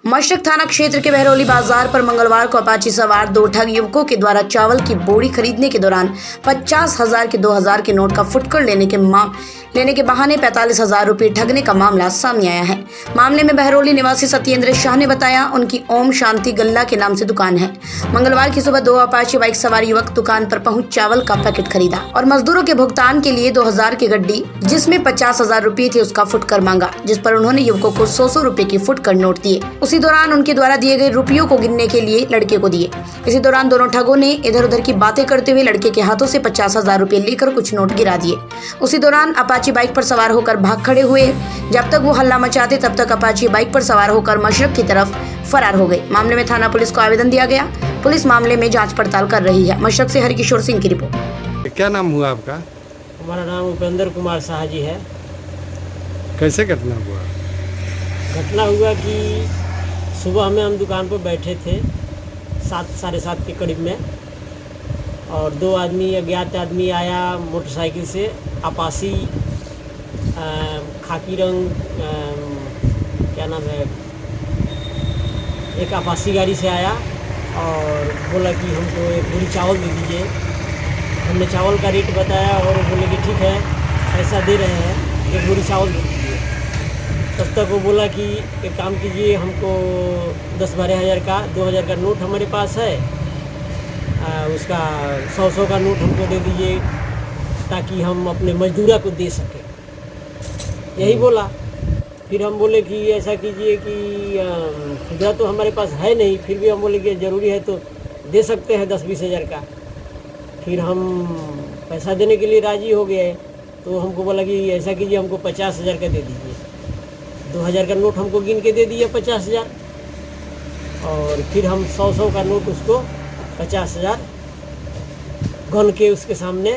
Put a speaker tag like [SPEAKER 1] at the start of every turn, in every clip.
[SPEAKER 1] मशरक थाना क्षेत्र के बहरौली बाजार पर मंगलवार को अपाची सवार दो ठग युवकों के द्वारा चावल की बोरी खरीदने के दौरान 50,000 के 2,000 के नोट का फुटकर लेने के बहाने 45,000 रुपये ठगने का मामला सामने आया है। मामले में बहरौली निवासी सत्येंद्र शाह ने बताया, उनकी ओम शांति गल्ला के नाम से दुकान है। मंगलवार की सुबह दो अपाची बाइक सवार युवक दुकान पर पहुंच चावल का पैकेट खरीदा और मजदूरों के भुगतान के लिए 2,000 की गड्डी जिसमें 50,000 रुपये थे उसका फुटकर मांगा, जिस पर उन्होंने युवकों को 100 रुपए की फुटकर नोट दिए। उसी दौरान उनके द्वारा दिए गए रुपयों को गिनने के लिए लड़के को दिए। इसी दौरान दोनों ठगों ने इधर उधर की बातें करते हुए लड़के के हाथों से 50,000 रुपए लेकर कुछ नोट गिरा दिए। उसी दौरान अपाची बाइक पर सवार होकर भाग खड़े हुए। जब तक वो हल्ला मचाते तब तक अपाची बाइक पर सवार होकर मशरक की तरफ फरार हो गए। मामले में थाना पुलिस को आवेदन दिया गया। पुलिस मामले में जाँच पड़ताल कर रही है। मशरक से हरिकिशोर सिंह की रिपोर्ट।
[SPEAKER 2] क्या नाम हुआ आपका?
[SPEAKER 3] हमारा नाम उपेंद्र कुमार शाह जी है।
[SPEAKER 2] कैसे घटना हुआ?
[SPEAKER 3] घटना हुआ कि सुबह में हम दुकान पर बैठे थे 7 साढ़े 7 के करीब में, और दो आदमी अज्ञात आदमी आया मोटरसाइकिल से, अपासी खाकी रंग क्या नाम है, एक अपासी गाड़ी से आया और बोला कि हमको एक बोरी चावल दे दीजिए। हमने चावल का रेट बताया और बोले कि ठीक है पैसा दे रहे हैं, एक बोरी चावल दे दीजिए। तब तक वो बोला कि एक काम कीजिए, हमको 10-12 हज़ार का 2,000 का नोट हमारे पास है, उसका 100 का नोट हमको दे दीजिए ताकि हम अपने मजदूरा को दे सकें, यही बोला। फिर हम बोले कि ऐसा कीजिए कि खुदरा तो हमारे पास है नहीं, फिर भी हम बोले कि ज़रूरी है तो दे सकते हैं 10-20 हज़ार का। फिर हम पैसा देने के लिए राज़ी हो गए, तो हमको बोला कि ऐसा कीजिए, हमको 50,000 का दे दीजिए। 2,000 का नोट हमको गिन के दे दिया 50,000, और फिर हम 100 का नोट उसको 50,000 गन के उसके सामने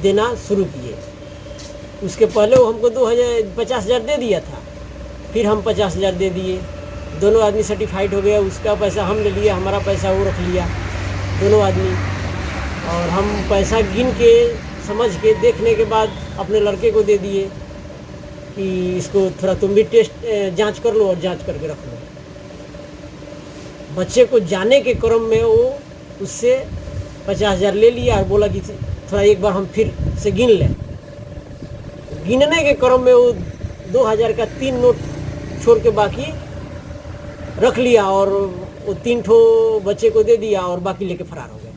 [SPEAKER 3] देना शुरू किए। उसके पहले वो हमको 50,000 दे दिया था, फिर हम 50,000 दे दिए। दोनों आदमी सर्टिफाइड हो गया, उसका पैसा हम ले लिया, हमारा पैसा वो रख लिया दोनों आदमी। और हम पैसा गिन के समझ के देखने के बाद अपने लड़के को दे दिए कि इसको थोड़ा तुम भी टेस्ट जांच कर लो और जांच करके रख लो। बच्चे को जाने के क्रम में वो उससे 50,000 ले लिया और बोला कि थोड़ा एक बार हम फिर से गिन लें। गिनने के क्रम में वो 2,000 का 3 नोट छोड़ के बाकी रख लिया और वो 3 ठो बच्चे को दे दिया और बाकी लेके फरार हो गए।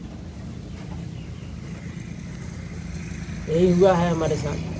[SPEAKER 3] यही हुआ है हमारे साथ।